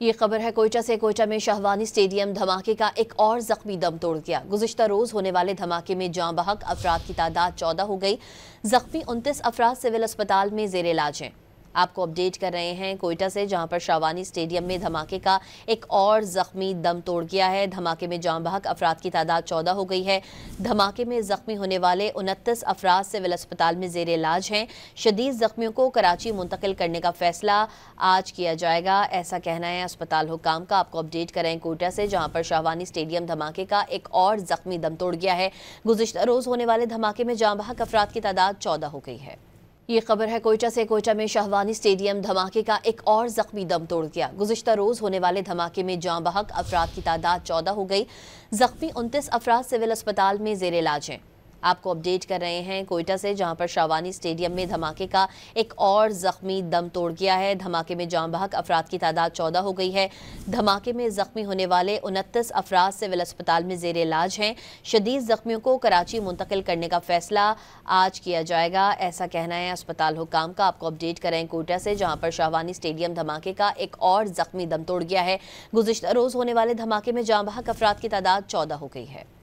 ये खबर है कोयटा से। कोयटा में शाहवानी स्टेडियम धमाके का एक और जख्मी दम तोड़ गया। गुज़िश्ता रोज होने वाले धमाके में जाँ बहक अफराद की तादाद 14 हो गई। जख्मी 29 अफराद सिविल अस्पताल में जेर इलाज हैं। आपको अपडेट कर रहे हैं कोयटा से, जहां पर शाहवानी स्टेडियम में धमाके का एक और जख्मी दम तोड़ गया है। धमाके में जाँ बहक अफराद की तादाद 14 हो गई है। धमाके में जख्मी होने वाले 29 अफराद सिविल अस्पताल में जेर इलाज हैं। शदीद जख्मियों को कराची मुंतकिल करने का फैसला आज किया जाएगा, ऐसा कहना है अस्पताल हुकाम का। आपको अपडेट कर रहे हैं कोयटा से, जहां पर शाहवानी स्टेडियम धमाके का एक और जख्मी दम तोड़ गया है। गुज़िश्ता रोज होने वाले धमाके में जाँ बहक अफराद की तादाद 14 हो गई है। ये खबर है कोयटा से। कोयटा में शाहवानी स्टेडियम धमाके का एक और जख्मी दम तोड़ गया। गुज़िश्ता रोज होने वाले धमाके में जाँ बहक अफराद की तादाद 14 हो गई। जख्मी 29 अफराद सिविल अस्पताल में जेर इलाज हैं। आपको अपडेट कर रहे हैं कोयटा से, जहां पर शाहवानी स्टेडियम में धमाके का एक और जख्मी दम तोड़ गया है। धमाके में जाँ बहक अफराद की तादाद 14 हो गई है। धमाके में जख्मी होने वाले 29 अफराद सिविल अस्पताल में जेर इलाज हैं। शदीद जख्मियों को कराची मुंतकिल करने का फैसला आज किया जाएगा, ऐसा कहना है अस्पताल हुकाम का। आपको अपडेट कर रहे हैं कोयटा से, जहां पर शाहवानी स्टेडियम धमाके का एक और जख्मी दम तोड़ गया है। गुज़िश्ता रोज होने वाले धमाके में जाँ बहक अफराद की तादाद 14 हो गई है।